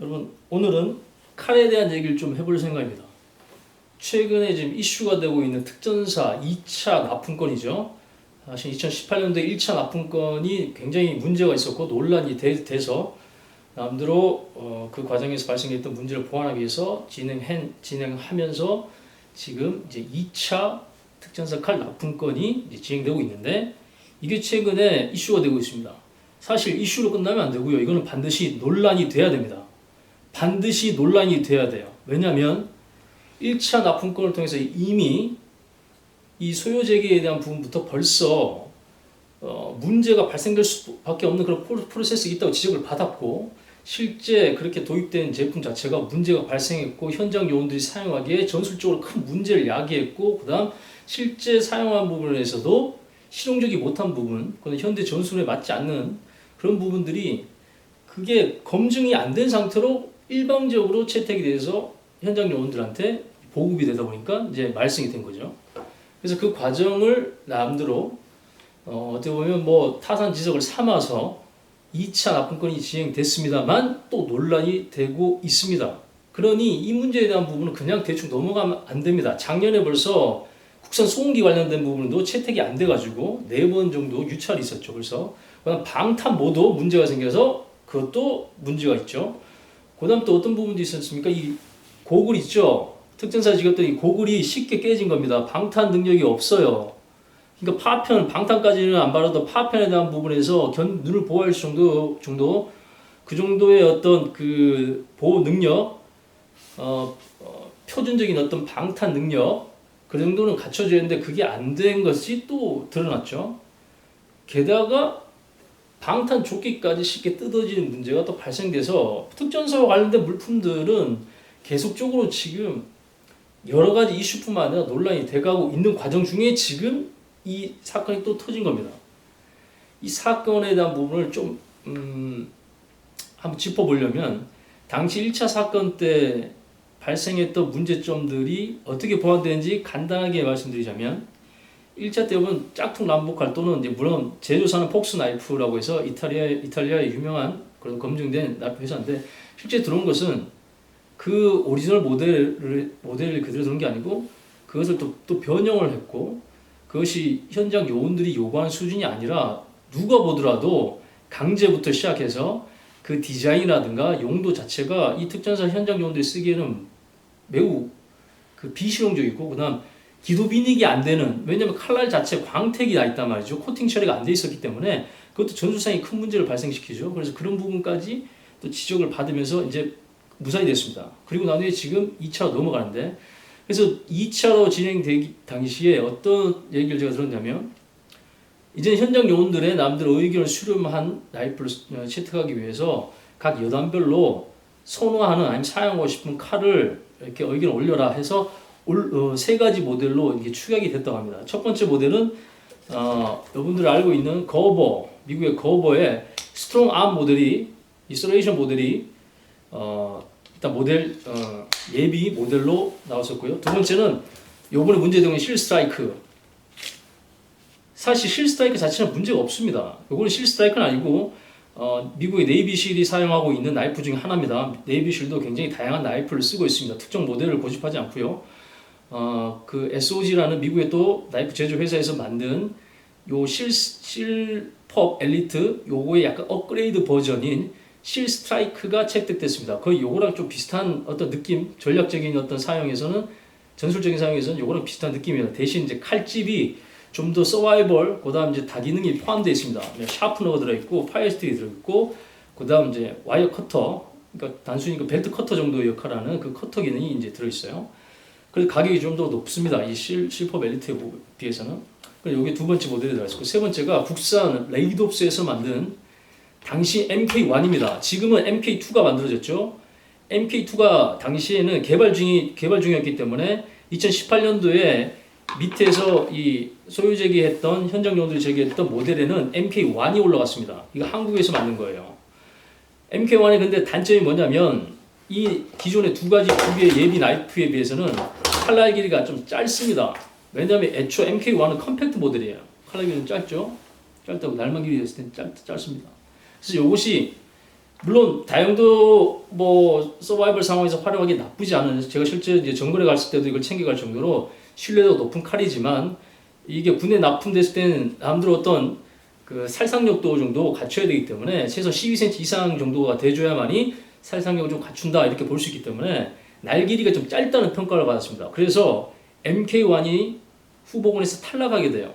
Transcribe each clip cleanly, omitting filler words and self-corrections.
여러분, 오늘은 칼에 대한 얘기를 좀 해볼 생각입니다. 최근에 지금 이슈가 되고 있는 특전사 2차 납품건이죠. 사실 2018년도에 1차 납품건이 굉장히 문제가 있었고 논란이 돼서 남대로 그 과정에서 발생했던 문제를 보완하기 위해서 진행하면서 지금 이제 2차 특전사 칼 납품건이 이제 진행되고 있는데, 이게 최근에 이슈가 되고 있습니다. 사실 이슈로 끝나면 안 되고요. 이거는 반드시 논란이 돼야 됩니다. 반드시 논란이 돼야 돼요. 왜냐하면 1차 납품건을 통해서 이미 이 소요재개에 대한 부분부터 벌써 문제가 발생될 수밖에 없는 그런 프로세스가 있다고 지적을 받았고, 실제 그렇게 도입된 제품 자체가 문제가 발생했고 현장 요원들이 사용하기에 전술적으로 큰 문제를 야기했고, 그 다음 실제 사용한 부분에서도 실용적이 못한 부분, 현대 전술에 맞지 않는 그런 부분들이 그게 검증이 안 된 상태로 일방적으로 채택이 돼서 현장 요원들한테 보급이 되다 보니까 이제 말썽이 된 거죠. 그래서 그 과정을 남대로 어떻게 보면 뭐 타산지석을 삼아서 2차 납품건이 진행됐습니다만 또 논란이 되고 있습니다. 그러니 이 문제에 대한 부분은 그냥 대충 넘어가면 안 됩니다. 작년에 벌써 국산 소음기 관련된 부분도 채택이 안 돼가지고 4번 정도 유찰이 있었죠. 그래서 그다음 방탄 모도 문제가 생겨서 그것도 문제가 있죠. 그다음 또 어떤 부분도 있었습니까? 이 고글 있죠. 특전사 지켰더니 고글이 쉽게 깨진 겁니다. 방탄 능력이 없어요. 그러니까 파편, 방탄까지는 안 바라도 파편에 대한 부분에서 눈을 보호할 정도 그 정도의 어떤 그 보호 능력, 표준적인 어떤 방탄 능력, 그 정도는 갖춰져야 되는데 그게 안 된 것이 또 드러났죠. 게다가 방탄 조끼까지 쉽게 뜯어지는 문제가 또 발생돼서 특전사와 관련된 물품들은 계속적으로 지금 여러 가지 이슈뿐만 아니라 논란이 돼가고 있는 과정 중에 지금 이 사건이 또 터진 겁니다. 이 사건에 대한 부분을 좀 한번 짚어보려면, 당시 1차 사건 때 발생했던 문제점들이 어떻게 보완되는지 간단하게 말씀드리자면, 1차 때 보면 짝퉁 람보칼 또는 이제 물론 제조사는 폭스 나이프라고 해서 이탈리아의 유명한 그런 검증된 나이프 회사인데, 실제 들어온 것은 그 오리지널 모델을 그대로 들은 게 아니고 그것을 또 변형을 했고, 그것이 현장 요원들이 요구하는 수준이 아니라 누가 보더라도 강제부터 시작해서 그 디자인이라든가 용도 자체가 이 특전사 현장 요원들이 쓰기에는 매우 그 비실용적이고, 그다음 기도 비닉이 안 되는, 왜냐면 칼날 자체 광택이 나 있단 말이죠. 코팅 처리가 안 돼 있었기 때문에 그것도 전술상에 큰 문제를 발생시키죠. 그래서 그런 부분까지 또 지적을 받으면서 이제 무산이 됐습니다. 그리고 나중에 지금 2차로 넘어가는데, 그래서 2차로 진행되기 당시에 어떤 얘기를 제가 들었냐면, 이제 현장 요원들의 남들의 의견을 수렴한 라이플을 채택하기 위해서 각 여단별로 선호하는 아니면 사용하고 싶은 칼을 이렇게 의견을 올려라 해서 3가지 모델로 이게 축약이 됐다고 합니다. 첫 번째 모델은 여러분들 알고 있는 거버, 미국의 거버의 스트롱 암 모델이, 이스레이션 모델이 일단 모델 예비 모델로 나왔었고요. 두 번째는 요번에 문제되는 실 스트라이크. 사실 실 스트라이크 자체는 문제가 없습니다. 요거는 실 스트라이크는 아니고 미국의 네이비실이 사용하고 있는 나이프 중에 하나입니다. 네이비실도 굉장히 다양한 나이프를 쓰고 있습니다. 특정 모델을 고집하지 않고요. 그 SOG라는 미국의 또 나이프 제조 회사에서 만든 요 실펍 엘리트, 요거의 약간 업그레이드 버전인 실 스트라이크가 채택됐습니다. 거의 요거랑 좀 비슷한 어떤 느낌, 전략적인 어떤 사용에서는, 전술적인 사용에서는 요거랑 비슷한 느낌입니다. 대신 이제 칼집이 좀 더 서바이벌, 그 다음 이제 다기능이 포함되어 있습니다. 샤프너가 들어있고, 파이어 스틱이 들어있고, 그 다음 이제 와이어 커터, 그러니까 단순히 그 벨트 커터 정도의 역할을 하는 그 커터 기능이 이제 들어있어요. 그래서 가격이 좀 더 높습니다. 이 실펍 엘리트에 비해서는. 그리고 이게 두 번째 모델이 들어있고, 세 번째가 국산 레이덥스에서 만든 당시 MK1입니다. 지금은 MK2가 만들어졌죠. MK2가 당시에는 개발 중이었기 때문에 2018년도에 밑에서 이 소유제기했던 현장 요원들이 제기했던 모델에는 MK1이 올라갔습니다. 이거 한국에서 만든 거예요. MK1의 근데 단점이 뭐냐면, 이 기존의 두 개의 예비 나이프에 비해서는 칼날 길이가 좀 짧습니다. 왜냐하면 애초 MK1은 컴팩트 모델이에요. 칼날 길이는 짧죠. 짧다고 날만 길이 됐을 때 짧습니다. 그래서 이것이 물론 다용도 뭐 서바이벌 상황에서 활용하기 나쁘지 않은, 제가 실제 이제 정글에 갔을 때도 이걸 챙겨갈 정도로 신뢰도가 높은 칼이지만 이게 군에 납품됐을 때는 남들 어떤 그 살상력도 정도 갖춰야 되기 때문에 최소 12cm 이상 정도가 돼줘야만이 살상력을 좀 갖춘다 이렇게 볼 수 있기 때문에 날 길이가 좀 짧다는 평가를 받았습니다. 그래서 MK1이 후보군에서 탈락하게 돼요.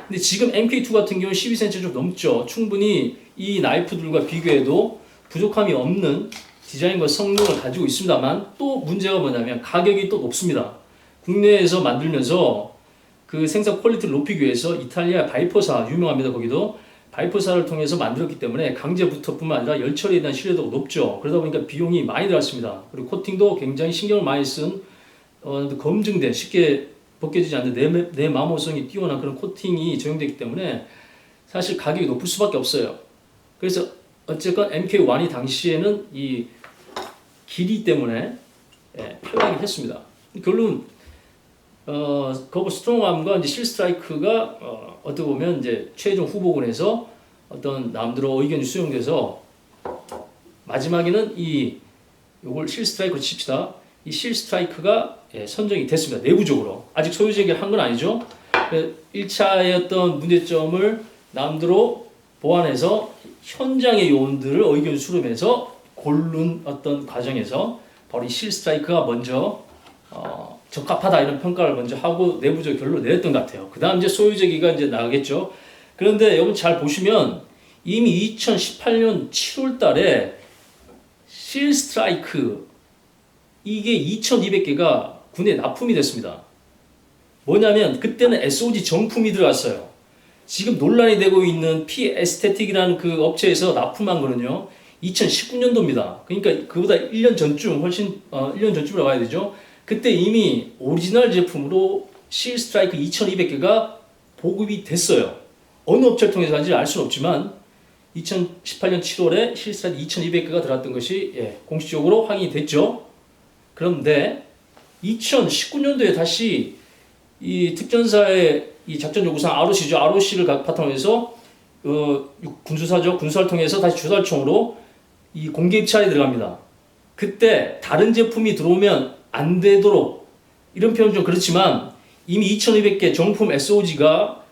근데 지금 MK2 같은 경우는 12cm 좀 넘죠. 충분히 이 나이프들과 비교해도 부족함이 없는 디자인과 성능을 가지고 있습니다만 또 문제가 뭐냐면 가격이 또 높습니다. 국내에서 만들면서 그 생산 퀄리티를 높이기 위해서 이탈리아 바이퍼사 유명합니다. 거기도 바이퍼사를 통해서 만들었기 때문에 강제 부터뿐만 아니라 열 처리에 대한 신뢰도가 높죠. 그러다 보니까 비용이 많이 들었습니다. 그리고 코팅도 굉장히 신경을 많이 쓴 검증된 쉽게 벗겨지지 않는 내마모성이 뛰어난 그런 코팅이 적용되기 때문에 사실 가격이 높을 수밖에 없어요. 그래서 어쨌건 MK1이 당시에는 이 길이 때문에 탈락을 했습니다. 결론 거부 스트롱암과 이제 실스트라이크가 어떻게 보면 이제 최종 후보군에서 어떤 남들의 의견이 수용돼서 마지막에는 요걸 실스트라이크로 칩시다. 이 실스트라이크가 선정이 됐습니다. 내부적으로 아직 소유 제기를 한 건 아니죠. 1차의 어떤 문제점을 남들로 보완해서 현장의 요원들을 의견 수렴해서 고른 어떤 과정에서 바로 이 실스트라이크가 먼저 적합하다 이런 평가를 먼저 하고 내부적 결론을 내렸던 것 같아요. 그 다음 이제 소유제기가 이제 나가겠죠. 그런데 여러분 잘 보시면 이미 2018년 7월 달에 실스트라이크 이게 2200개가 군에 납품이 됐습니다. 뭐냐면 그때는 SOG 정품이 들어갔어요. 지금 논란이 되고 있는 P 에스테틱이라는 그 업체에서 납품한 거는요 2019년도입니다. 그러니까 그보다 1년 전쯤 1년 전쯤이라고 해야 되죠. 그때 이미 오리지널 제품으로 실스트라이크 2200개가 보급이 됐어요. 어느 업체를 통해서 하는지 알 수는 없지만 2018년 7월에 실스트라이크 2200개가 들어갔던 것이 공식적으로 확인이 됐죠. 그런데 2019년도에 다시 이 특전사의 이 작전 요구상 ROC죠. ROC를 바탕으로 해서 군수사죠. 군수사를 통해서 다시 주달총으로 이 공개 입찰에 들어갑니다. 그때 다른 제품이 들어오면 안 되도록 이런 표현 좀 그렇지만 이미 2200개 정품 SOG가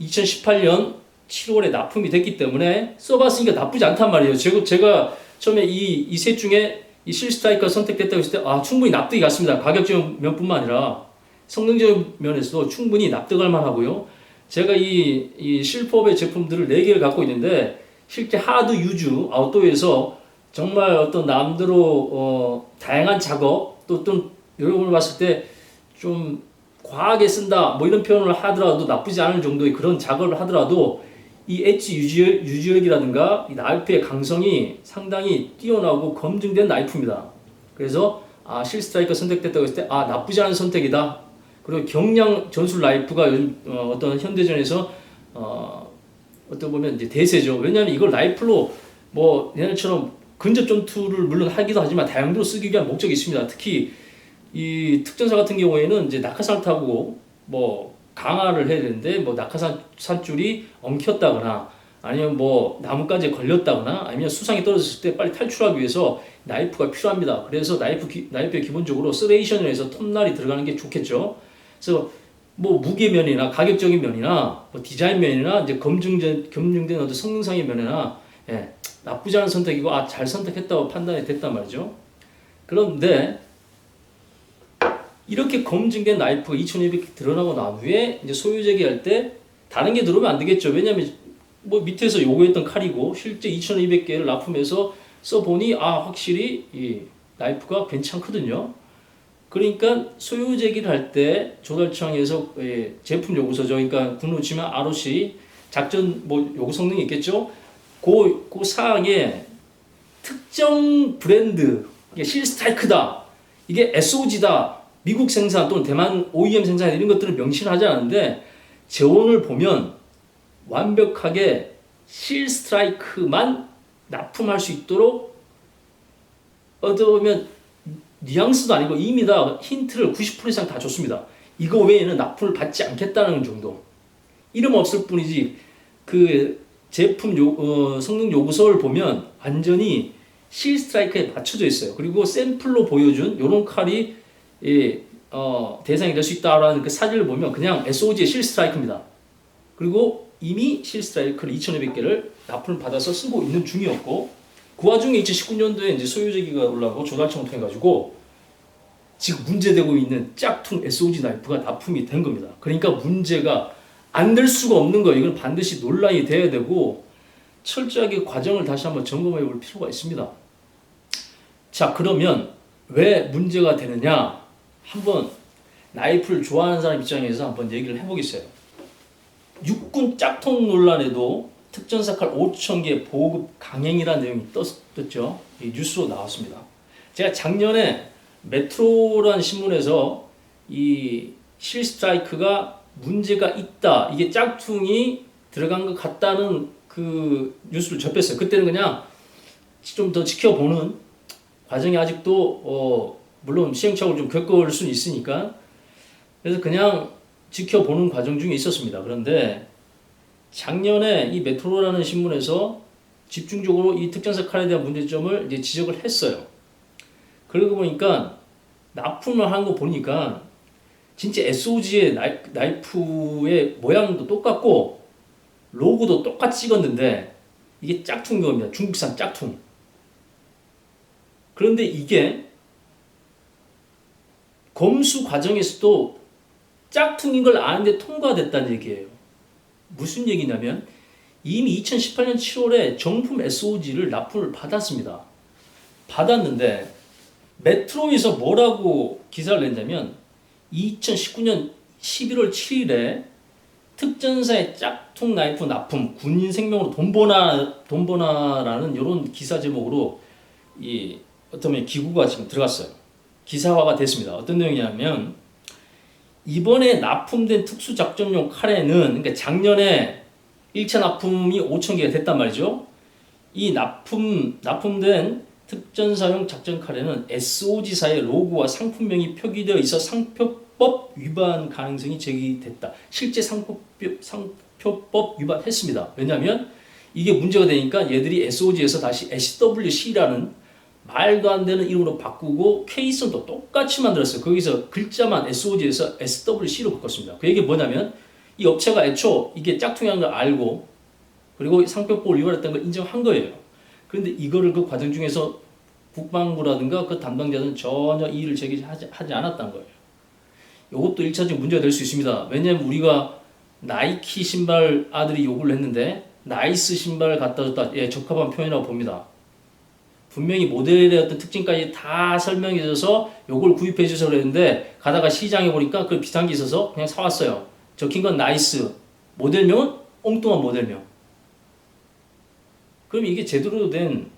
2018년 7월에 납품이 됐기 때문에 써봤으니까 나쁘지 않단 말이에요. 제가 처음에 이 셋 중에 이 실스트라이크가 선택됐다고 했을 때 충분히 납득이 갔습니다. 가격적 면뿐만 아니라 성능적 면에서도 충분히 납득할 만하고요. 제가 이 실법의 제품들을 4개를 갖고 있는데 실제 하드 유즈 아웃도어에서 정말 어떤 남대로 다양한 작업 또 여러분을 봤을 때 좀 과하게 쓴다 뭐 이런 표현을 하더라도 나쁘지 않을 정도의 그런 작업을 하더라도 이 엣지 유지력이라든가 이 나이프의 강성이 상당히 뛰어나고 검증된 나이프입니다. 그래서 실스트라이크 선택됐다고 했을 때 나쁘지 않은 선택이다. 그리고 경량 전술 나이프가 요즘 어떤 현대전에서 어떻게 보면 이제 대세죠. 왜냐하면 이걸 라이플로 뭐 얘네처럼 근접 전투를 물론 하기도 하지만 다용도로 쓰기 위한 목적이 있습니다. 특히 이 특전사 같은 경우에는 이제 낙하산을 타고 뭐 강화를 해야 되는데 뭐 낙하산 산줄이 엉켰다거나 아니면 뭐 나뭇가지에 걸렸다거나 아니면 수상이 떨어졌을 때 빨리 탈출하기 위해서 나이프가 필요합니다. 그래서 나이프에 기본적으로 서레이션을 해서 톱날이 들어가는 게 좋겠죠. 그래서 뭐 무게면이나 가격적인 면이나 뭐 디자인 면이나 이제 검증된 어떤 성능상의 면이나 나쁘지 않은 선택이고 잘 선택했다고 판단이 됐단 말이죠. 그런데 이렇게 검증된 나이프가 2200개 드러나고 난 후에 이제 소유 제기할 때 다른 게 들어오면 안 되겠죠. 왜냐면 뭐 밑에서 요구했던 칼이고 실제 2200개를 납품해서 써보니 확실히 이 나이프가 괜찮거든요. 그러니까 소유 제기를 할 때 조달청에서 제품 요구서죠. 그러니까 군으로 치면 ROC 작전 뭐 요구 성능이 있겠죠. 그 사항에 특정 브랜드 이게 실스트라이크다. 이게 SOG다. 미국 생산 또는 대만 OEM 생산 이런 것들을 명시하지 않는데 재원을 보면 완벽하게 실스트라이크만 납품할 수 있도록 어떻게 보면 뉘앙스도 아니고 이미 다 힌트를 90% 이상 다 줬습니다. 이거 외에는 납품을 받지 않겠다는 정도. 이름 없을 뿐이지 그 제품 성능 요구서를 보면 완전히 실 스트라이크에 맞춰져 있어요. 그리고 샘플로 보여준 요런 칼이 대상이 될 수 있다라는 그 사진을 보면 그냥 SOG의 실 스트라이크입니다. 그리고 이미 실 스트라이크를 2,500개를 납품을 받아서 쓰고 있는 중이었고, 그 와중에 2019년도에 이제 소유제기가 올라오고 조달청을 통해 가지고 지금 문제되고 있는 짝퉁 SOG 나이프가 납품이 된 겁니다. 그러니까 문제가 안 될 수가 없는 거예요. 이건 반드시 논란이 돼야 되고 철저하게 과정을 다시 한번 점검해 볼 필요가 있습니다. 자, 그러면 왜 문제가 되느냐? 한번 나이프를 좋아하는 사람 입장에서 한번 얘기를 해보겠어요. 육군 짝퉁 논란에도 특전사 칼 5,000개 보급 강행이라는 내용이 떴죠. 이 뉴스로 나왔습니다. 제가 작년에 메트로라는 신문에서 이 실 스트라이크가 문제가 있다, 이게 짝퉁이 들어간 것 같다는 그 뉴스를 접했어요. 그때는 그냥 좀 더 지켜보는 과정이 아직도 물론 시행착오를 좀 겪을 수는 있으니까, 그래서 그냥 지켜보는 과정 중에 있었습니다. 그런데 작년에 이 메트로라는 신문에서 집중적으로 이 특전사 칼에 대한 문제점을 이제 지적을 했어요. 그러고 보니까 납품을 한 거 보니까 진짜 SOG의 나이프의 모양도 똑같고 로고도 똑같이 찍었는데 이게 짝퉁인 겁니다. 중국산 짝퉁. 그런데 이게 검수 과정에서도 짝퉁인 걸 아는데 통과됐다는 얘기예요. 무슨 얘기냐면 이미 2018년 7월에 정품 SOG를 납품을 받았습니다. 받았는데 메트로에서 뭐라고 기사를 냈냐면 2019년 11월 7일에 특전사의 짝퉁 나이프 납품 군인 생명으로 돈보나라는 이런 기사 제목으로 이 어떤 기구가 지금 들어갔어요. 기사화가 됐습니다. 어떤 내용이냐면 이번에 납품된 특수작전용 칼에는, 그러니까 작년에 1차 납품이 5,000개가 됐단 말이죠. 이 납품된 특전사용 작전 칼에는 SOG사의 로고와 상품명이 표기되어 있어 상표법 위반 가능성이 제기됐다. 실제 상표법 위반했습니다. 왜냐하면 이게 문제가 되니까 얘들이 SOG에서 다시 SWC라는 말도 안 되는 이름으로 바꾸고 케이스는 또 똑같이 만들었어요. 거기서 글자만 SOG에서 SWC로 바꿨습니다. 그 얘기 뭐냐면 이 업체가 애초 이게 짝퉁이라는 걸 알고 그리고 상표법을 위반했다는 걸 인정한 거예요. 그런데 이거를 그 과정 중에서 국방부라든가 그 담당자는 전혀 이의를 제기하지 않았다는 거예요. 이것도 1차적인 문제가 될 수 있습니다. 왜냐하면 우리가 나이키 신발 아들이 요구를 했는데 나이스 신발을 갖다 줬다. 예, 적합한 표현이라고 봅니다. 분명히 모델의 어떤 특징까지 다 설명해줘서 요걸 구입해 주셔서 그랬는데 가다가 시장에 보니까 그 비슷한 게 있어서 그냥 사왔어요. 적힌 건 나이스, 모델명은 엉뚱한 모델명. 그럼 이게 제대로 된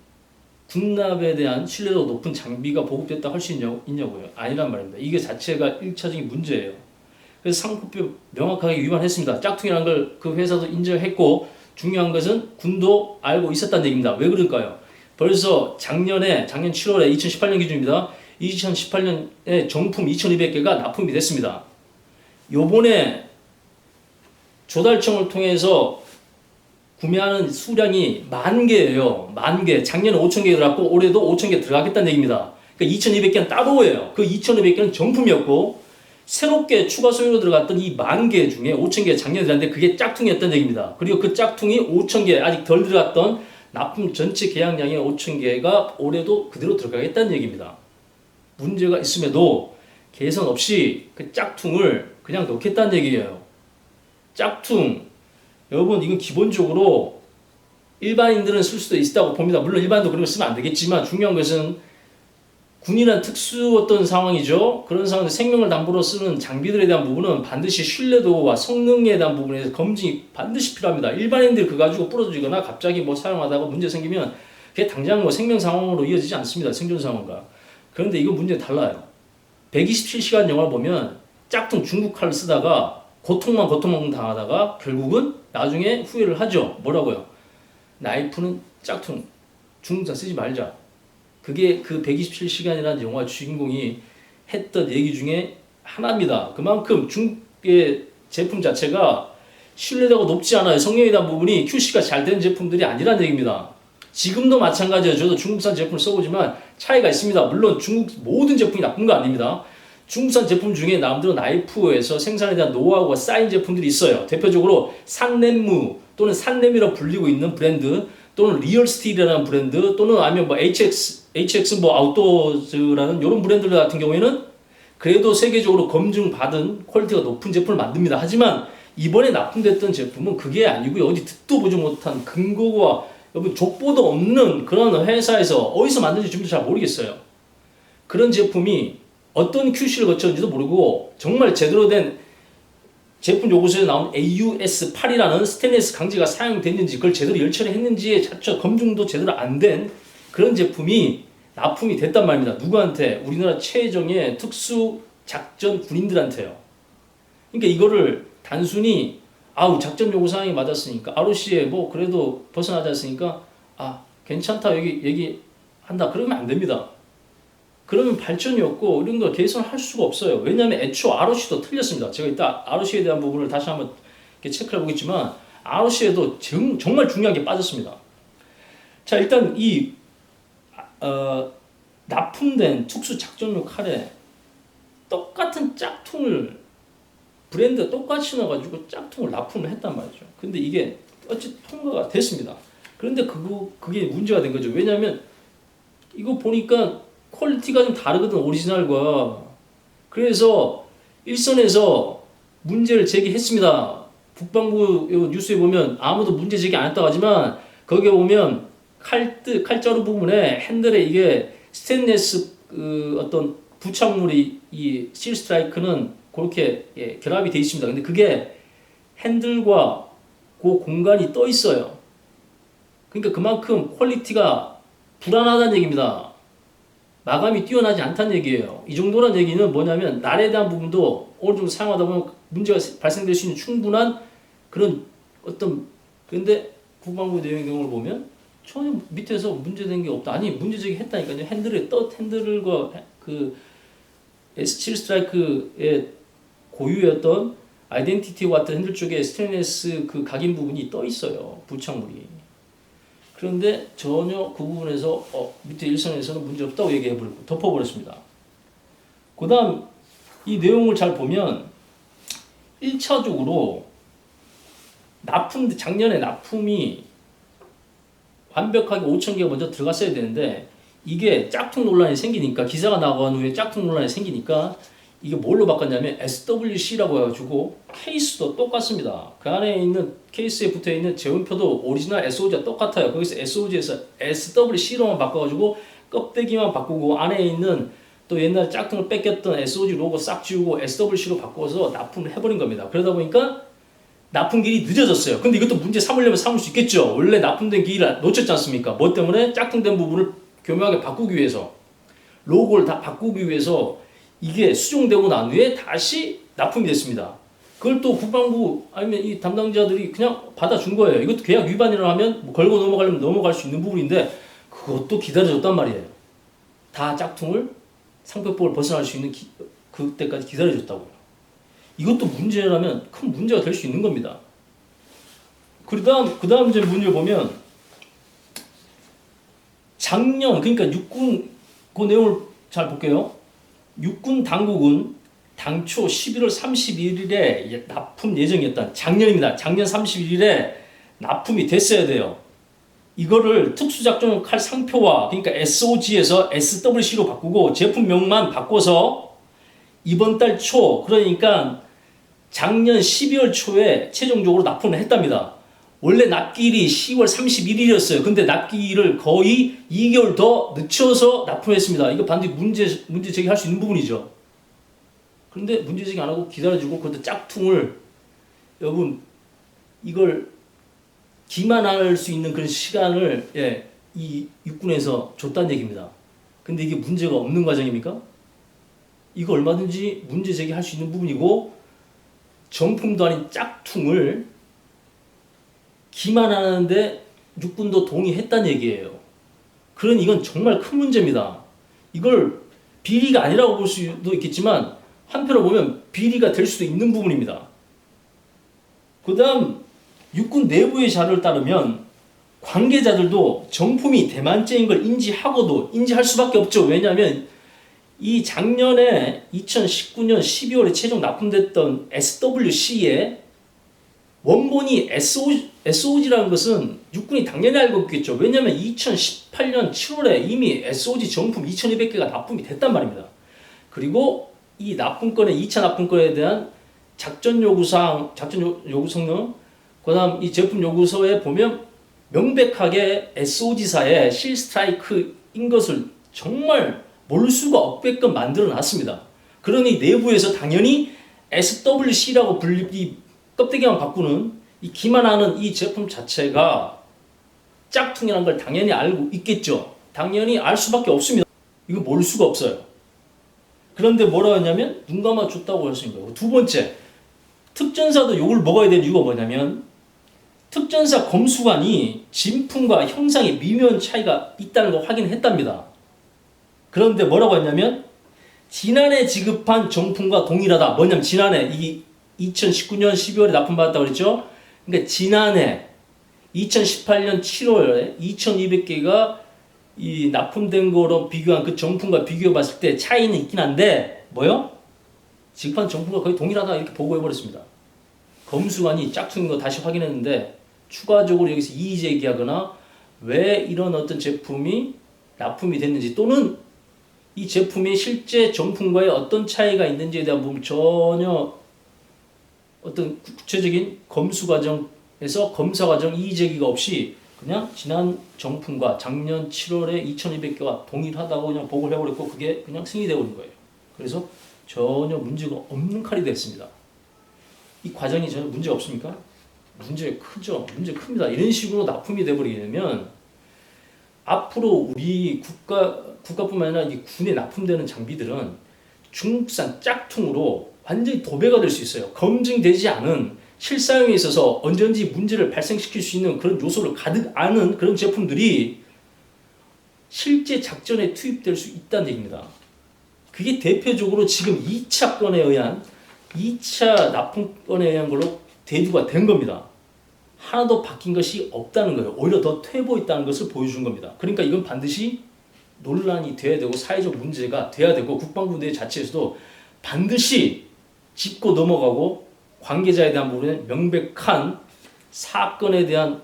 군납에 대한 신뢰도가 높은 장비가 보급됐다 할 수 있냐고요? 아니란 말입니다. 이게 자체가 1차적인 문제예요. 그래서 상표법 명확하게 위반했습니다. 짝퉁이라는 걸 그 회사도 인정했고 중요한 것은 군도 알고 있었다는 얘기입니다. 왜 그럴까요? 벌써 작년 7월에 2018년 기준입니다. 2018년에 정품 2,200개가 납품이 됐습니다. 요번에 조달청을 통해서 구매하는 수량이 10,000개예요. 10,000개. 작년에 5,000개 들어갔고 올해도 5,000개 들어가겠다는 얘기입니다. 그러니까 2,200개는 따로예요. 그 2,200개는 정품이었고 새롭게 추가 소요로 들어갔던 이 10,000개 중에 5,000개 작년에 들어갔는데 그게 짝퉁이었다는 얘기입니다. 그리고 그 짝퉁이 5,000개 아직 덜 들어갔던 납품 전체 계약량의 5,000개가 올해도 그대로 들어가겠다는 얘기입니다. 문제가 있음에도 개선 없이 그 짝퉁을 그냥 넣겠다는 얘기예요. 짝퉁. 여러분 이건 기본적으로 일반인들은 쓸 수도 있다고 봅니다. 물론 일반인도 그런 거 쓰면 안 되겠지만 중요한 것은 군이란 특수 어떤 상황이죠. 그런 상황에서 생명을 담보로 쓰는 장비들에 대한 부분은 반드시 신뢰도와 성능에 대한 부분에서 검증이 반드시 필요합니다. 일반인들이 그거 가지고 부러지거나 갑자기 뭐 사용하다가 문제 생기면 그게 당장 뭐 생명 상황으로 이어지지 않습니다. 생존 상황과. 그런데 이거 문제 달라요. 127시간 영화 보면 짝퉁 중국 칼을 쓰다가 고통만 당하다가 결국은 나중에 후회를 하죠. 뭐라고요? 나이프는 짝퉁, 중국산 쓰지 말자. 그게 그 127시간이라는 영화 주인공이 했던 얘기 중에 하나입니다. 그만큼 중국의 제품 자체가 신뢰도가 높지 않아요. 성능에 대한 부분이 QC가 잘 된 제품들이 아니란 얘기입니다. 지금도 마찬가지예요. 저도 중국산 제품을 써보지만 차이가 있습니다. 물론 중국 모든 제품이 나쁜 거 아닙니다. 중국산 제품 중에 남들은 나이프에서 생산에 대한 노하우가 쌓인 제품들이 있어요. 대표적으로 상nem무 또는 산nem이라고 불리고 있는 브랜드, 또는 리얼스틸이라는 브랜드, 또는 아니면 뭐 HX 뭐 아웃도어즈라는 이런 브랜드들 같은 경우에는 그래도 세계적으로 검증받은 퀄리티가 높은 제품을 만듭니다. 하지만 이번에 납품됐던 제품은 그게 아니고요. 어디 듣도 보지 못한 근거와 여러분 족보도 없는 그런 회사에서 어디서 만든지 지금도 잘 모르겠어요. 그런 제품이 어떤 QC를 거쳤는지도 모르고 정말 제대로 된 제품 요구서에 나온 AUS8이라는 스테인리스 강제가 사용됐는지 그걸 제대로 열처리 했는지의 자체 검증도 제대로 안 된 그런 제품이 납품이 됐단 말입니다. 누구한테? 우리나라 최정예 특수작전 군인들한테요. 그러니까 이거를 단순히 아우 작전 요구 사항이 맞았으니까 ROC에 뭐 그래도 벗어나지 않았으니까 괜찮다 여기 얘기한다 그러면 안 됩니다. 그러면 발전이 없고 이런 거 개선할 수가 없어요. 왜냐하면 애초 ROC도 틀렸습니다. 제가 이따 ROC에 대한 부분을 다시 한번 체크해 보겠지만 ROC에도 정말 중요한 게 빠졌습니다. 자 일단 이 납품된 특수 작전용 칼에 똑같은 짝퉁을 브랜드 똑같이 넣어가지고 짝퉁을 납품을 했단 말이죠. 근데 이게 어찌 통과가 됐습니다. 그런데 그게 문제가 된 거죠. 왜냐하면 이거 보니까 퀄리티가 좀 다르거든 오리지널과. 그래서 일선에서 문제를 제기했습니다. 국방부 뉴스에 보면 아무도 문제 제기 안 했다고 하지만 거기에 보면 칼자루 부분에 핸들에 이게 스테인리스 어떤 부착물이 이 실 스트라이크는 그렇게 결합이 되어 있습니다. 근데 그게 핸들과 그 공간이 떠 있어요. 그러니까 그만큼 퀄리티가 불안하다는 얘기입니다. 마감이 뛰어나지 않다는 얘기예요. 이 정도란 얘기는 뭐냐면 날에 대한 부분도 어느 정도 사용하다 보면 문제가 발생될 수 있는 충분한 그런 어떤 근데 국방부 내용의 경우를 보면 전혀 밑에서 문제된 게 없다. 아니 문제제기 했다니까요. 핸들과 그 S7 스트라이크의 고유였던 아이덴티티와 같은 핸들 쪽에 스테인리스 그 각인 부분이 떠 있어요. 부착물이. 그런데 전혀 그 부분에서 밑에 일선에서는 문제 없다고 얘기해버리고 덮어버렸습니다. 그 다음 이 내용을 잘 보면 1차적으로 작년에 납품이 완벽하게 5,000개가 먼저 들어갔어야 되는데 이게 짝퉁 논란이 생기니까 기사가 나간 후에 짝퉁 논란이 생기니까 이게 뭘로 바꿨냐면 SWC라고 해가지고 케이스도 똑같습니다. 그 안에 있는 케이스에 붙어있는 제원표도 오리지널 SOG가 똑같아요. 거기서 SOG에서 SWC로만 바꿔가지고 껍데기만 바꾸고 안에 있는 또 옛날에 짝퉁을 뺏겼던 SOG 로고 싹 지우고 SWC로 바꿔서 납품을 해버린 겁니다. 그러다 보니까 납품길이 늦어졌어요. 근데 이것도 문제 삼으려면 삼을 수 있겠죠. 원래 납품된 기일을 놓쳤지 않습니까? 뭐 때문에? 짝퉁된 부분을 교묘하게 바꾸기 위해서 로고를 다 바꾸기 위해서 이게 수정되고 난 후에 다시 납품이 됐습니다. 그걸 또 국방부 아니면 이 담당자들이 그냥 받아준 거예요. 이것도 계약 위반이라고 하면 뭐 걸고 넘어가려면 넘어갈 수 있는 부분인데 그것도 기다려줬단 말이에요. 다 짝퉁을 상표법을 벗어날 수 있는 그때까지 기다려줬다고요. 이것도 문제라면 큰 문제가 될 수 있는 겁니다. 그 다음 이제 문제를 보면 작년 그러니까 육군 그 내용을 잘 볼게요. 육군 당국은 당초 11월 31일에 납품 예정이었던 작년입니다. 작년 31일에 납품이 됐어야 돼요. 이거를 특수작전 칼 상표와 그러니까 SOG에서 SWC로 바꾸고 제품명만 바꿔서 이번 달 초 그러니까 작년 12월 초에 최종적으로 납품을 했답니다. 원래 납기일이 10월 31일이었어요. 근데 납기일을 거의 2개월 더 늦춰서 납품했습니다. 이거 반드시 문제 제기할 수 있는 부분이죠. 그런데 문제 제기 안 하고 기다려주고 그것도 짝퉁을 여러분 이걸 기만할 수 있는 그런 시간을 이 육군에서 줬다는 얘기입니다. 근데 이게 문제가 없는 과정입니까? 이거 얼마든지 문제 제기할 수 있는 부분이고 정품도 아닌 짝퉁을 기만하는데 육군도 동의했다는 얘기예요. 그러니 이건 정말 큰 문제입니다. 이걸 비리가 아니라고 볼 수도 있겠지만 한편으로 보면 비리가 될 수도 있는 부분입니다. 그 다음 육군 내부의 자료를 따르면 관계자들도 정품이 대만제인 걸 인지하고도 인지할 수밖에 없죠. 왜냐하면 이 작년에 2019년 12월에 최종 납품됐던 SWC에 원본이 SOG라는 것은 육군이 당연히 알고 있겠죠. 왜냐하면 2018년 7월에 이미 SOG 정품 2200개가 납품이 됐단 말입니다. 그리고 이 납품권의 2차 납품권에 대한 작전 요구사항, 작전 요구 성능, 그 다음 이 제품 요구서에 보면 명백하게 SOG사의 실 스트라이크인 것을 정말 모를 수가 없게끔 만들어 놨습니다. 그러니 내부에서 당연히 SWC라고 이 껍데기만 바꾸는 이 기만하는 이 제품 자체가 짝퉁이라는 걸 당연히 알고 있겠죠. 당연히 알 수밖에 없습니다. 이거 모를 수가 없어요. 그런데 뭐라고 했냐면 눈 감아 줬다고 할 수 있는 거예요. 두 번째, 특전사도 욕을 먹어야 되는 이유가 뭐냐면 특전사 검수관이 진품과 형상의 미묘한 차이가 있다는 걸 확인했답니다. 그런데 뭐라고 했냐면 지난해 지급한 정품과 동일하다. 뭐냐면 지난해 이 2019년 12월에 납품받았다고 그랬죠. 그러니까 지난해 2018년 7월에 2200개가 이 납품된 거로 비교한 그 정품과 비교해 봤을 때 차이는 있긴 한데 뭐요? 지급한 정품과 거의 동일하다 이렇게 보고해 버렸습니다. 검수관이 짝퉁인 거 다시 확인했는데 추가적으로 여기서 이의 제기하거나 왜 이런 어떤 제품이 납품이 됐는지 또는 이 제품이 실제 정품과의 어떤 차이가 있는지에 대한 부분 전혀 어떤 구체적인 검수 과정에서 검사 과정 이의 제기가 없이 그냥 지난 정품과 작년 7월에 2200개가 동일하다고 그냥 보고를 해버렸고 그게 그냥 승인이 되어버린 거예요. 그래서 전혀 문제가 없는 칼이 됐습니다. 이 과정이 전혀 문제가 없습니까? 문제 크죠. 문제 큽니다. 이런 식으로 납품이 돼버리게 되면 앞으로 우리 국가뿐만 아니라 이 군에 납품되는 장비들은 중국산 짝퉁으로 완전히 도배가 될 수 있어요. 검증되지 않은 실사용에 있어서 언제든지 문제를 발생시킬 수 있는 그런 요소를 가득 아는 그런 제품들이 실제 작전에 투입될 수 있다는 얘기입니다. 그게 대표적으로 지금 2차 건에 의한 2차 납품건에 의한 걸로 대두가 된 겁니다. 하나도 바뀐 것이 없다는 거예요. 오히려 더 퇴보 있다는 것을 보여준 겁니다. 그러니까 이건 반드시 논란이 돼야 되고 사회적 문제가 돼야 되고 국방부대 자체에서도 반드시 짚고 넘어가고 관계자에 대한 부분에 명백한 사건에 대한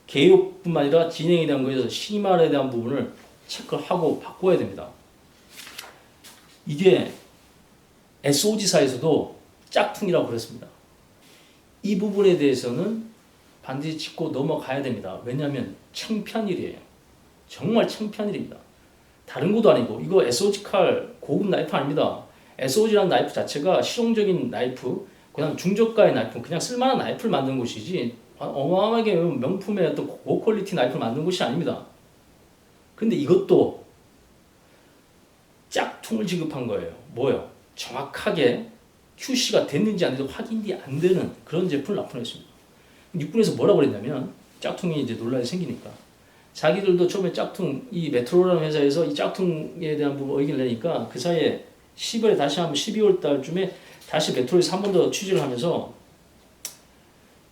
개요뿐만 아니라 진행에 대한 거에서 심의에 대한 부분을 체크하고 바꿔야 됩니다. 이게 SOG사에서도 짝퉁이라고 그랬습니다. 이 부분에 대해서는 반드시 짚고 넘어가야 됩니다. 왜냐하면 창피한 일이에요. 정말 창피한 일입니다. 다른 것도 아니고 이거 SOG 칼 고급 나이프 아닙니다. SOG라는 나이프 자체가 실용적인 나이프, 그냥 중저가의 나이프, 그냥 쓸만한 나이프를 만든 곳이지 어마어마하게 명품의 어떤 고퀄리티 나이프를 만든 곳이 아닙니다. 근데 이것도 짝퉁을 지급한 거예요. 뭐요? 정확하게 QC가 됐는지 안 됐는지 확인이 안 되는 그런 제품을 납품했습니다. 육군에서 뭐라고 그랬냐면 짝퉁이 이제 논란이 생기니까 자기들도 처음에 짝퉁 이 메트로라는 회사에서 이 짝퉁에 대한 부분 의견을 내니까 그 사이에 10월에 다시 한번 12월 달쯤에 다시 메트로에서 한 번 더 취재를 하면서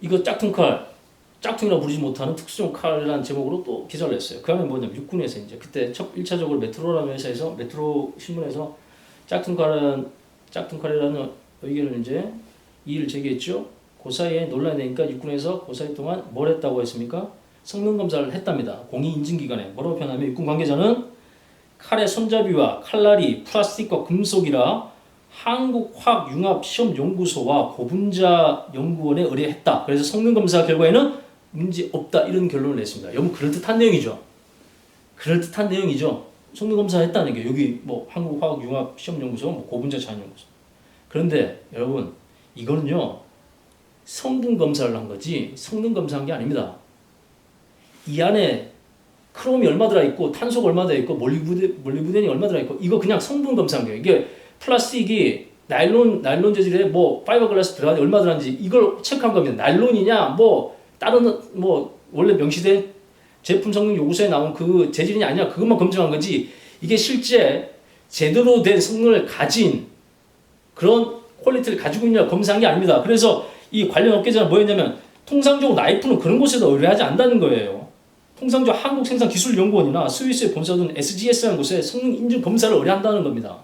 이거 짝퉁 칼, 짝퉁이라고 부르지 못하는 특수용 칼이라는 제목으로 또 기사를 냈어요. 그 안에 뭐냐면 육군에서 이제 그때 첫 1차적으로 메트로라는 회사에서 메트로 신문에서 짝퉁 칼이라는 의견을 이제 이의를 제기했죠. 그 사이에 논란이 되니까 육군에서 그 사이 동안 뭘 했다고 했습니까? 성능 검사를 했답니다. 공의 인증 기관에 뭐라고 표현하면 육군 관계자는 칼의 손잡이와 칼날이 플라스틱과 금속이라 한국화학융합시험연구소와 고분자 연구원에 의뢰했다. 그래서 성능 검사 결과에는 문제 없다 이런 결론을 냈습니다. 여러분 그럴듯한 내용이죠. 그럴듯한 내용이죠. 성능 검사했다는 게 여기 뭐 한국화학융합시험연구소, 뭐 고분자 자연연구소. 그런데 여러분 이거는요 성분 검사를 한 거지 성능 검사한 게 아닙니다. 이 안에 크롬이 얼마 들어있고 탄소가 얼마 들어있고 몰리브덴이 얼마 들어있고 이거 그냥 성분 검사한 거예요. 이게 플라스틱이 나일론 재질에 뭐 파이버글라스 들어가는지 얼마 들어가는지 이걸 체크한 겁니다. 나일론이냐 뭐 다른 뭐 원래 명시된 제품 성능 요구서에 나온 그 재질이냐 아니냐 그것만 검증한 거지 이게 실제 제대로 된 성능을 가진 그런 퀄리티를 가지고 있냐 검사한 게 아닙니다. 그래서 이 관련 업계자는 뭐였냐면 통상적으로 나이프는 그런 곳에다 의뢰하지 않는다는 거예요. 통상적으로 한국생산기술연구원이나 스위스의 본사든 SGS라는 곳에 성능 인증 검사를 의뢰한다는 겁니다.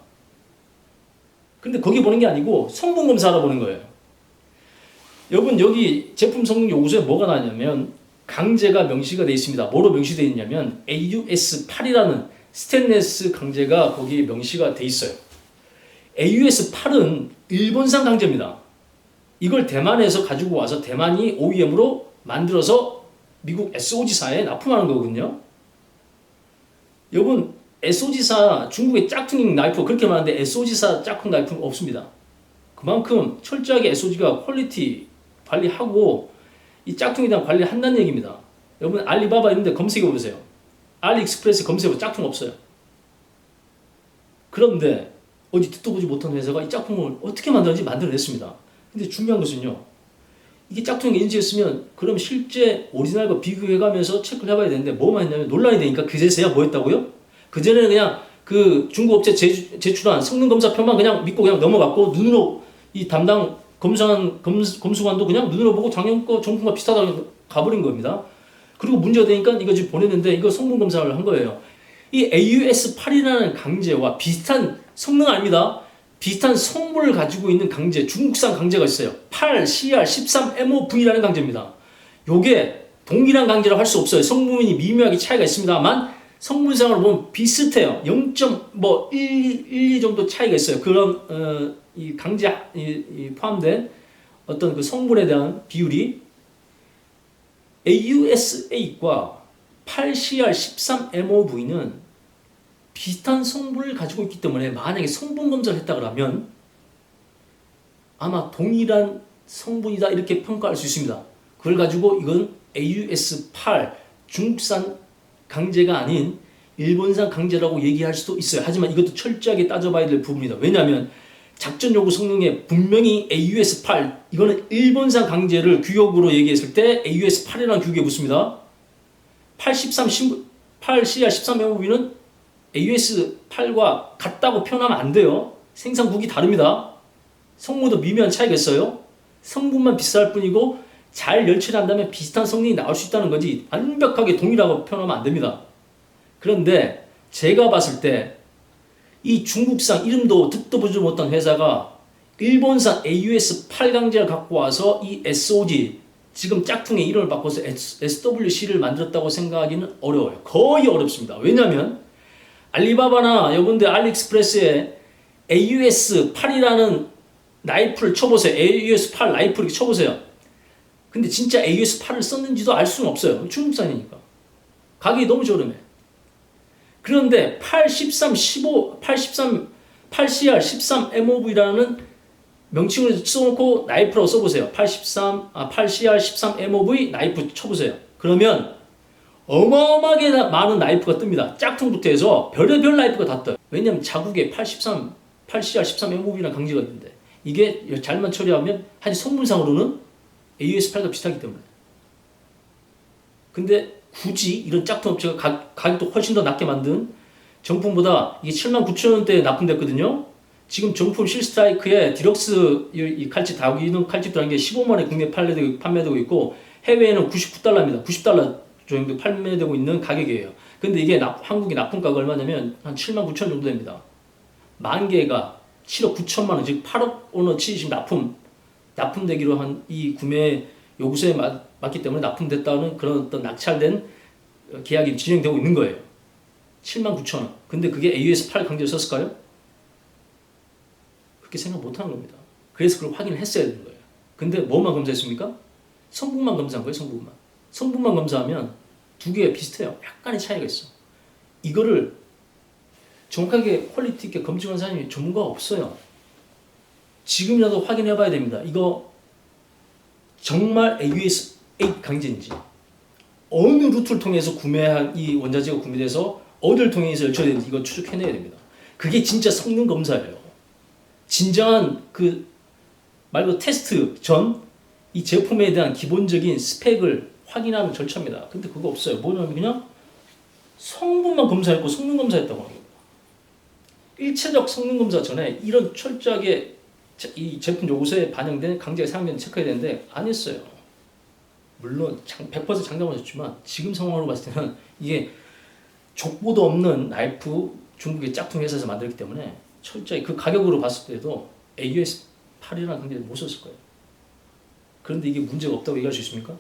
근데 거기 보는 게 아니고 성분 검사하러 보는 거예요. 여러분 여기 제품 성능 요구서에 뭐가 나냐면 강제가 명시가 되어 있습니다. 뭐로 명시되어 있냐면 AUS8이라는 스테인리스 강제가 거기에 명시가 되어 있어요. AUS8은 일본산 강제입니다. 이걸 대만에서 가지고 와서 대만이 OEM으로 만들어서 미국 SOG사에 납품하는 거거든요. 여러분 SOG사 중국의 짝퉁 나이프 그렇게 많은데 SOG사 짝퉁 나이프는 없습니다. 그만큼 철저하게 SOG가 퀄리티 관리하고 이 짝퉁에 대한 관리를 한다는 얘기입니다. 여러분 알리바바 있는데 검색해 보세요. 알리익스프레스 검색해 보면 짝퉁 없어요. 그런데 어디 듣도 보지 못한 회사가 이 짝퉁을 어떻게 만드는지 만들어냈습니다. 근데 중요한 것은요. 이게 짝퉁이 인지했으면 그럼 실제 오리지널과 비교해가면서 체크를 해봐야 되는데 뭐만 했냐면 논란이 되니까 그제서야 뭐 했다고요? 그전에는 그냥 그 중국 업체 제출한 성능 검사표만 그냥 믿고 그냥 넘어갔고 눈으로 이 담당 검수관 검수관도 그냥 눈으로 보고 작년 거 정품과 비슷하다고 가버린 겁니다. 그리고 문제가 되니까 이거 지금 보냈는데 이거 성분 검사를 한 거예요. 이 AUS8이라는 강제와 비슷한 성능 아닙니다. 비슷한 성분을 가지고 있는 강제, 중국산 강제가 있어요. 8CR13MOV라는 강제입니다. 요게 동일한 강제라고 할 수 없어요. 성분이 미묘하게 차이가 있습니다만 성분상으로 보면 비슷해요. 0.12 정도 차이가 있어요. 그런 이 강제 포함된 어떤 그 성분에 대한 비율이 AUS8과 8CR13MOV는 비슷한 성분을 가지고 있기 때문에 만약에 성분 검사를 했다 그러면 아마 동일한 성분이다 이렇게 평가할 수 있습니다. 그걸 가지고 이건 AUS8 중국산 강제가 아닌 일본산 강제라고 얘기할 수도 있어요. 하지만 이것도 철저하게 따져봐야 될 부분이다. 왜냐하면 작전 요구 성능에 분명히 AUS8 이거는 일본산 강제를 규격으로 얘기했을 때 AUS8이라는 규격에 붙습니다. 8CR13MOV는 AUS8과 같다고 표현하면 안 돼요. 생산국이 다릅니다. 성분도 미묘한 차이가 있어요. 성분만 비슷할 뿐이고 잘 열처리한다면 비슷한 성능이 나올 수 있다는 거지 완벽하게 동일하고 표현하면 안 됩니다. 그런데 제가 봤을 때 이 중국산 이름도 듣도 보지 못한 회사가 일본산 AUS8 강제를 갖고 와서 이 SOG 지금 짝퉁의 이름을 바꿔서 SWC를 만들었다고 생각하기는 어려워요. 거의 어렵습니다. 왜냐하면 알리바바나 여러분들 알리익스프레스에 AUS8이라는 나이프를 쳐보세요. AUS8 나이프 이렇게 쳐보세요. 근데 진짜 AUS8을 썼는지도 알 수는 없어요. 중국산이니까. 가격이 너무 저렴해. 그런데 8CR13MOV라는 명칭을 써놓고 나이프라고 써보세요. 8CR13MOV 나이프 쳐보세요. 그러면 어마어마하게 많은 나이프가 뜹니다. 짝퉁부터 해서 별의별 나이프가 다 떠요. 왜냐면 자국에 8CR13MOV라는 강제가 있는데 이게 잘만 처리하면 한 성분상으로는 AUS8과 비슷하기 때문에. 근데 굳이 이런 짝퉁 업체가 가격도 훨씬 더 낮게 만든 정품보다 이게 79,000원대에 납품됐거든요. 지금 정품 실스트라이크에 디럭스 이 칼집 다기능 칼집이라는 게 15만원에 국내 판매되고 있고 해외에는 99달러입니다. 90달러 정도 판매되고 있는 가격이에요. 근데 이게 한국의 납품가가 얼마냐면 한 79,000원 정도 됩니다. 만 개가 7억 9천만 원, 즉 8억 원어치 지금 납품되기로 한 이 구매 요구서에 맞기 때문에 납품됐다는 그런 어떤 낙찰된 계약이 진행되고 있는 거예요. 79,000원. 근데 그게 AUS8 강제를 썼을까요? 그렇게 생각 못하는 겁니다. 그래서 그걸 확인을 했어야 되는 거예요. 근데 뭐만 검사했습니까? 성분만 검사한 거예요. 성분만. 성분만 검사하면 두 개가 비슷해요. 약간의 차이가 있어. 이거를 정확하게 퀄리티 있게 검증한 사람이 전문가가 없어요. 지금이라도 확인해 봐야 됩니다. 이거 정말 AUS8 강제인지 어느 루트를 통해서 구매한 이 원자재가 구매돼서 어디를 통해서 열처리되는지 이거 추적해내야 됩니다. 그게 진짜 성능 검사예요. 진정한 그 말 그대로 테스트 전 이 제품에 대한 기본적인 스펙을 확인하는 절차입니다. 근데 그거 없어요. 뭐냐면 그냥 성분만 검사했고 성능 검사했다고 합니다. 일체적 성능 검사 전에 이런 철저하게 이 제품 요구서에 반영된 강제의 사용된 체크해야 되는데 안 했어요. 물론 100% 장담하셨지만 지금 상황으로 봤을 때는 이게 족보도 없는 나이프 중국의 짝퉁 회사에서 만들기 때문에 철저히 그 가격으로 봤을 때도 AUS 8이라는 강제를 못 썼을 거예요. 그런데 이게 문제가 없다고 얘기할 수 있습니까?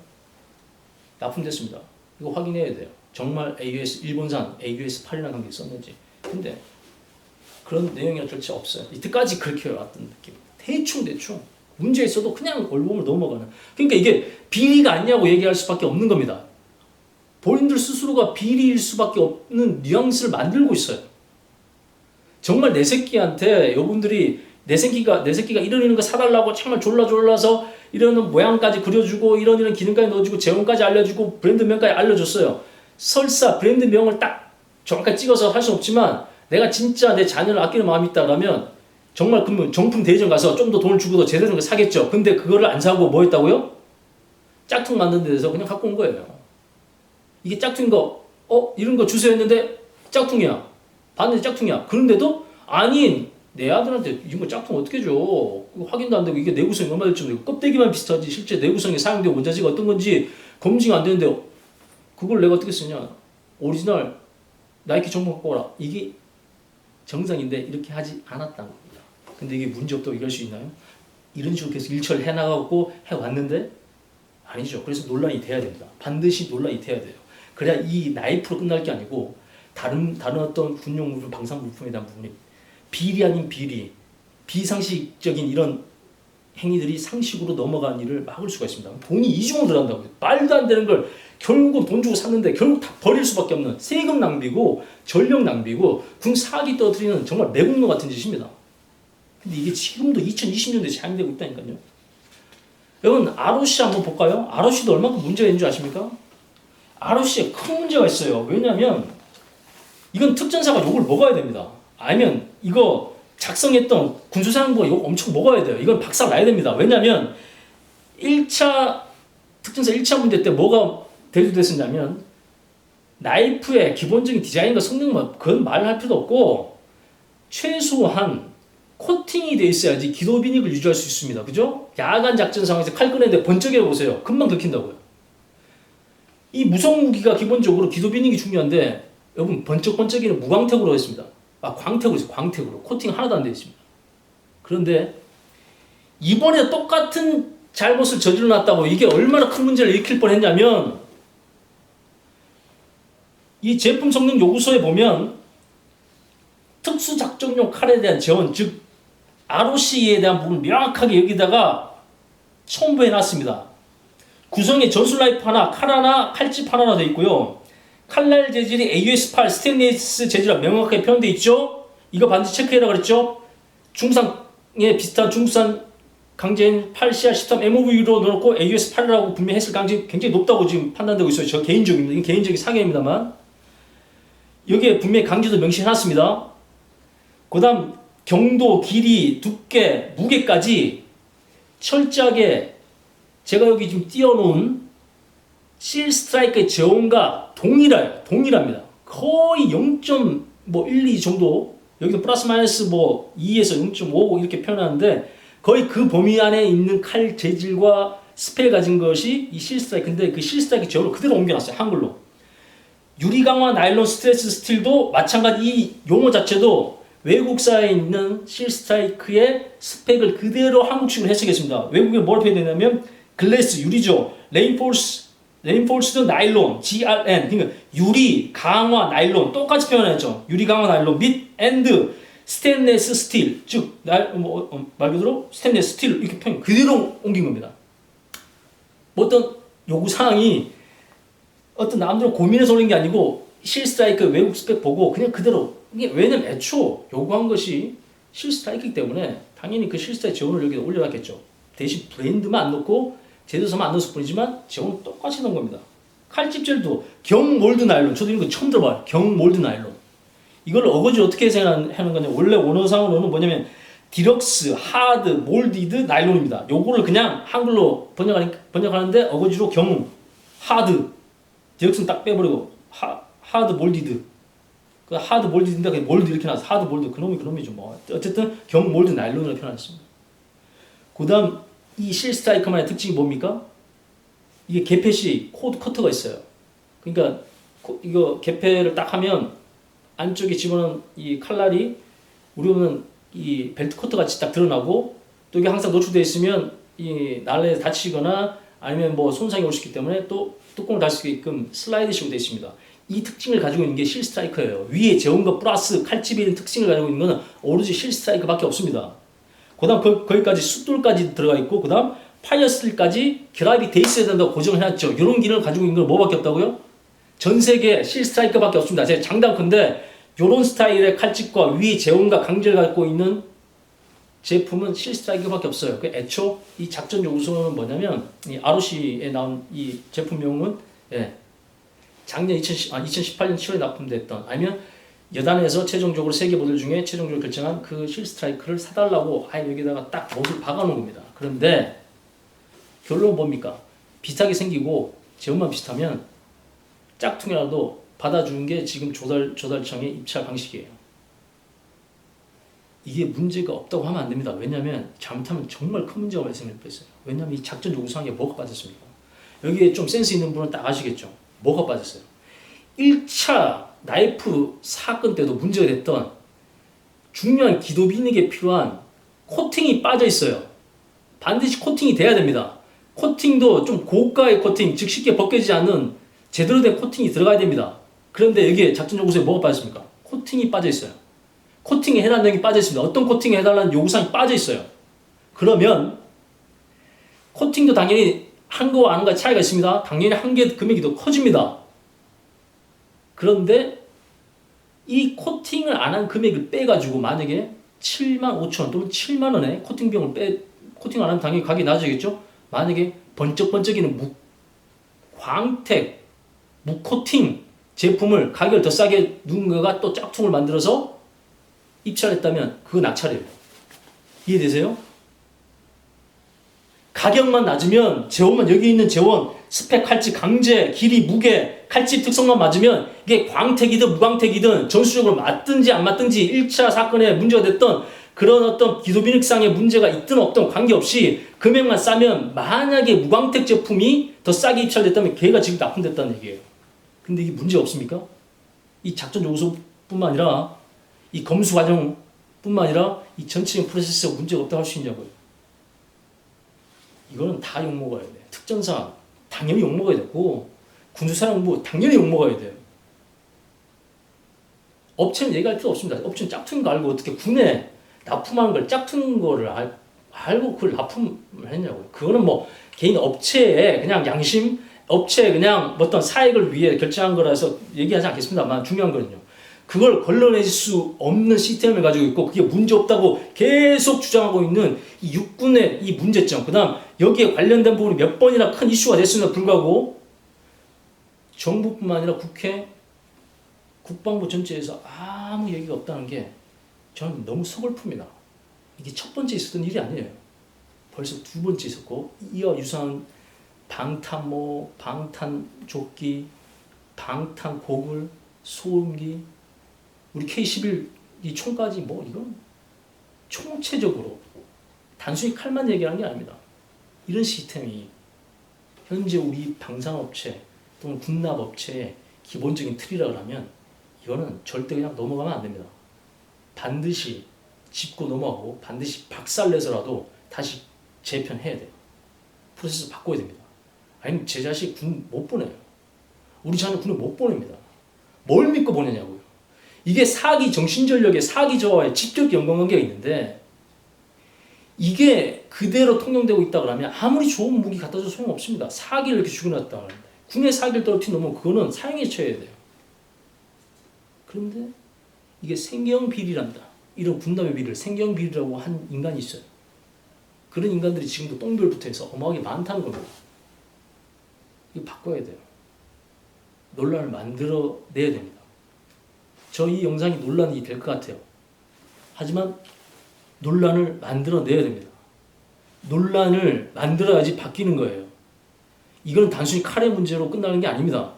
납품됐습니다. 이거 확인해야 돼요. 정말 AUS 일본산 AUS 8이라는 강제 썼는지. 근데 그런 내용이나 절차 없어요. 이때까지 그렇게 왔던 느낌. 대충 문제 있어도 그냥 얼굴을 넘어가는. 그러니까 이게 비리가 아니냐고 얘기할 수밖에 없는 겁니다. 본인들 스스로가 비리일 수밖에 없는 뉘앙스를 만들고 있어요. 정말 내 새끼한테 여러분들이 내 새끼가 이런 거 사달라고 정말 졸라서 이런 모양까지 그려주고 이런 기능까지 넣어주고 제형까지 알려주고 브랜드명까지 알려줬어요. 설사 브랜드명을 딱 정확하게 찍어서 할 수는 없지만 내가 진짜 내 자녀를 아끼는 마음이 있다라면 정말 그러면 정품 대리점 가서 좀 더 돈을 주고도 제대로 된 거 사겠죠. 근데 그거를 안 사고 뭐 했다고요? 짝퉁 만든 데서 그냥 갖고 온 거예요. 이게 짝퉁인 거, 이런 거 주세요 했는데 짝퉁이야. 봤는데 짝퉁이야. 그런데도 아니 내 아들한테 이런 거 짝퉁 어떻게 줘? 확인도 안 되고 이게 내구성이 얼마 될지 모르고 껍데기만 비슷하지 실제 내구성이 사용된 원자재가 어떤 건지 검증이 안 되는데 그걸 내가 어떻게 쓰냐? 오리지널 나이키 정보 갖고 오라. 이게 정상인데 이렇게 하지 않았다는 겁니다. 근데 이게 문제 없다고 얘기할 수 있나요? 이런 식으로 계속 일처리를 해나가고 해왔는데 아니죠. 그래서 논란이 돼야 됩니다. 반드시 논란이 돼야 돼요. 그래야 이 나이프로 끝날 게 아니고 다른 어떤 군용 물품, 방산 물품에 대한 부분이 비리 아닌 비리, 비상식적인 이런 행위들이 상식으로 넘어가는 일을 막을 수가 있습니다. 돈이 이중으로 들어간다고요. 말도 안 되는 걸 결국은 돈 주고 샀는데 결국 다 버릴 수밖에 없는 세금 낭비고 전력 낭비고 군 사기 떠들이는 정말 매국노 같은 짓입니다. 근데 이게 지금도 2020년도에 사용되고 있다니까요. 여러분 ROC 한번 볼까요? ROC도 얼마큼 문제가 있는 줄 아십니까? ROC에 큰 문제가 있어요. 왜냐하면 이건 특전사가 욕을 먹어야 됩니다. 아니면 이거 작성했던 군수사령부가 욕 엄청 먹어야 돼요. 이건 박살 나야 됩니다. 왜냐하면 1차 특전사 1차 문제 때 뭐가 대두됐었냐면 나이프의 기본적인 디자인과 성능만 그건 말할 필요도 없고 최소한 코팅이 돼 있어야지 기도 비닉을 유지할 수 있습니다. 그죠? 야간 작전 상황에서 칼 꺼내는데 번쩍여 보세요. 금방 긁힌다고요. 이 무성 무기가 기본적으로 기도 비닉이 중요한데 여러분 번쩍번쩍이는 무광택으로 했습니다. 광택으로 했어요. 광택으로. 코팅 하나도 안 되어 있습니다. 그런데 이번에 똑같은 잘못을 저질러놨다고 이게 얼마나 큰 문제를 일으킬 뻔했냐면 이 제품 성능 요구서에 보면 특수작전용 칼에 대한 재원, 즉 ROC에 대한 부분을 명확하게 여기다가 첨부해 놨습니다. 구성에 전술 라이프 하나, 칼 하나, 칼집 하나 되어 있고요. 칼날 재질이 AUS8 스테인리스 재질로 명확하게 표현되어 있죠. 이거 반드시 체크해라 그랬죠. 중상에 비슷한 중국산 강제인 8CR13 MOV로 넣어놓고 AUS8이라고 분명히 했을 가능성이 굉장히 높다고 지금 판단되고 있어요. 저 개인적입니다. 이건 개인적인 사견입니다만 여기에 분명히 강제도 명시해놨습니다. 그 다음 경도, 길이, 두께, 무게까지 철저하게 제가 여기 지금 띄워놓은 실 스트라이크의 저온과 동일합니다. 거의 0.12 정도, 여기서 플러스 마이너스 2에서 0.5 이렇게 표현하는데 거의 그 범위 안에 있는 칼 재질과 스펙을 가진 것이 이 실 스트라이크인데 그 실 스트라이크 저온을 그대로 옮겨놨어요. 한글로. 유리 강화 나일론 스트레스 스틸도 마찬가지 이 용어 자체도 외국사에 있는 실 스트라이크의 스펙을 그대로 한국식으로 해석했습니다. 외국에 뭐라고 표현되냐면 글래스 유리죠. 레인포스드 나일론 GRN 그러니까 유리 강화 나일론 똑같이 표현했죠. 유리 강화 나일론 및 앤드 스테인레스 스틸 즉 말 그대로 스테인레스 스틸 이렇게 표현 그대로 옮긴 겁니다. 어떤 요구 사항이 어떤 남들은 고민해서 올린 게 아니고 실 스트라이크 외국 스펙 보고 그냥 그대로 이게 왜냐면 애초 요구한 것이 실 스트라이크이기 때문에 당연히 그 실 스트라이크 재원을 여기다 올려놨겠죠. 대신 브랜드만 안 넣고 제조사만 안 넣었을 뿐이지만 재원은 똑같이 넣은 겁니다. 칼집젤도 경 몰드 나일론 저도 이런 거 처음 들어봐요. 경 몰드 나일론 이걸 어거지 어떻게 생각하는 거냐 원래 원어상으로는 뭐냐면 디럭스, 하드, 몰디드 나일론입니다. 요거를 그냥 한글로 번역하는데 어거지로 경, 하드 디럭스는 딱 빼버리고 하드 몰디드 그 하드 몰디드인데 그냥 몰드 이렇게 나와서 하드 몰드 그놈이죠 뭐 어쨌든 경 몰드 나일론으로 표현했습니다. 그다음 이 실 스트라이커만의 특징이 뭡니까? 이게 개폐시 코드 커터가 있어요. 그러니까 이거 개폐를 딱 하면 안쪽에 집어넣은 이 칼날이 우리 보면 이 벨트 커터 같이 딱 드러나고, 또 이게 항상 노출되어 있으면 이 날에 다치거나 아니면 뭐 손상이 올 수 있기 때문에 또 뚜껑을 닫을 수 있게끔 슬라이드식으로 되어 있습니다. 이 특징을 가지고 있는 게 실 스트라이커예요. 위에 재운 거 플러스 칼집이 있는 특징을 가지고 있는 것은 오로지 실 스트라이커밖에 없습니다. 그 다음 거기까지 숫돌까지 들어가 있고, 그 다음 파이어스틸까지 결합이 돼 있어야 된다고 고정을 해놨죠. 이런 기능을 가지고 있는 건 뭐밖에 없다고요? 전 세계 실 스트라이커밖에 없습니다. 제가 장담컨대 이런 스타일의 칼집과 위 재온과 강제를 갖고 있는 제품은 실 스트라이커밖에 없어요. 그 애초 이 작전 요구서는 뭐냐면, 이 ROC에 나온 이 제품명은 작년 2018년 7월에 납품됐던, 아니면 여단에서 최종적으로 세계 모델 중에 최종적으로 결정한 그 실 스트라이커를 사달라고 아예 여기다가 딱 못을 박아놓은 겁니다. 그런데 결론은 뭡니까? 비슷하게 생기고 제형만 비슷하면 짝퉁이라도 받아주는 게 지금 조달청의 입찰 방식이에요. 이게 문제가 없다고 하면 안 됩니다. 왜냐하면 잘못하면 정말 큰 문제가 발생할 뻔했어요. 왜냐하면 이 작전 요구사항에 뭐가 빠졌습니까? 여기에 좀 센스 있는 분은 딱 아시겠죠? 뭐가 빠졌어요? 1차 나이프 사건 때도 문제가 됐던 중요한 기도 비닉에 필요한 코팅이 빠져 있어요. 반드시 코팅이 돼야 됩니다. 코팅도 좀 고가의 코팅, 즉 쉽게 벗겨지지 않는 제대로 된 코팅이 들어가야 됩니다. 그런데 여기에 작전 요구서에 뭐가 빠졌습니까? 코팅이 빠져 있어요. 코팅에 해당하는 내용이 빠져 있습니다. 어떤 코팅에 해달라는 요구사항이 빠져 있어요. 그러면 코팅도 당연히 한 거와 안 한 거와 차이가 있습니다. 당연히 한 개 금액이 더 커집니다. 그런데 이 코팅을 안 한 금액을 빼가지고 만약에 75,000원 또는 7만원에 코팅 비용을 코팅 안 하면 당연히 가격이 낮아지겠죠? 만약에 번쩍번쩍이는 광택, 무코팅 제품을 가격을 더 싸게 누군가가 또 짝퉁을 만들어서 입찰했다면 그거 낙찰이에요. 이해되세요? 가격만 낮으면, 재원만, 여기 있는 재원, 스펙, 칼집, 강제, 길이, 무게, 칼집 특성만 맞으면 이게 광택이든 무광택이든 전수적으로 맞든지 안 맞든지 1차 사건에 문제가 됐던 그런 어떤 기도비닉상의 문제가 있든 없든 관계없이 금액만 싸면, 만약에 무광택 제품이 더 싸게 입찰됐다면 걔가 지금 납품됐다는 얘기예요. 근데 이게 문제 없습니까? 이 작전 요구서뿐만 아니라 이 검수 과정뿐만 아니라 이 전체적인 프로세스가 문제가 없다고 할 수 있냐고요. 이거는 다 욕먹어야 돼. 특전사 당연히 욕먹어야 되고, 군수사령부 당연히 욕먹어야 돼요. 업체는 얘기할 필요 없습니다. 업체는 짝퉁인 거 알고 어떻게 군에 납품하는 걸 짝퉁인 거를 알고 그걸 납품을 했냐고요. 그거는 뭐 개인 업체의 그냥 양심, 업체의 그냥 어떤 사익을 위해 결정한 거라서 얘기하지 않겠습니다만, 중요한 거는요, 그걸 걸러내질 수 없는 시스템을 가지고 있고 그게 문제 없다고 계속 주장하고 있는 이 육군의 이 문제점, 그 다음 여기에 관련된 부분이 몇 번이나 큰 이슈가 됐음에도 불구하고 정부뿐만 아니라 국회, 국방부 전체에서 아무 얘기가 없다는 게 저는 너무 서글픕니다. 이게 첫 번째 있었던 일이 아니에요. 벌써 두 번째 있었고, 이와 유사한 방탄조끼, 방탄고글, 소음기, 우리 K11 이 총까지 뭐 이건 총체적으로 단순히 칼만 얘기하는 게 아닙니다. 이런 시스템이 현재 우리 방산업체 또는 군납업체의 기본적인 틀이라고 하면 이거는 절대 그냥 넘어가면 안 됩니다. 반드시 짚고 넘어가고 반드시 박살내서라도 다시 재편해야 돼요. 프로세스 바꿔야 됩니다. 아니면 제 자식 군 못 보내요. 우리 자녀 군에 못 보냅니다. 뭘 믿고 보내냐고요. 이게 사기 정신전력의 사기 저하의 직접 연관관계가 있는데, 이게 그대로 통용되고 있다 그러면 아무리 좋은 무기 갖다 줘도 소용없습니다. 사기를 이렇게 죽여놨다 하는데, 군의 사기를 떨어뜨리면 그거는 사형에 처해야 돼요. 그런데 이게 생경비리란다. 이런 군담의 비리를 생경비리라고 한 인간이 있어요. 그런 인간들이 지금도 똥별부터 해서 어마어마하게 많다는 겁니다. 이거 바꿔야 돼요. 논란을 만들어내야 됩니다. 저 이 영상이 논란이 될 것 같아요. 하지만 논란을 만들어내야 됩니다. 논란을 만들어야지 바뀌는 거예요. 이건 단순히 칼의 문제로 끝나는 게 아닙니다.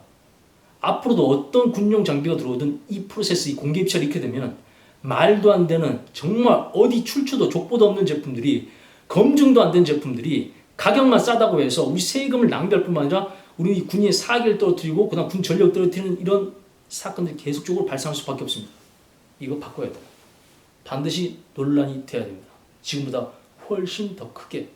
앞으로도 어떤 군용 장비가 들어오든 이 프로세스, 이 공개 입찰이 이렇게 되면 말도 안 되는, 정말 어디 출처도 족보도 없는 제품들이 검증도 안 된 제품들이 가격만 싸다고 해서 우리 세금을 낭비할 뿐만 아니라 우리 군인의 사기를 떨어뜨리고 그다음 군 전력을 떨어뜨리는 이런 사건들이 계속적으로 발생할 수밖에 없습니다. 이거 바꿔야 돼요. 반드시 논란이 돼야 됩니다. 지금보다 훨씬 더 크게.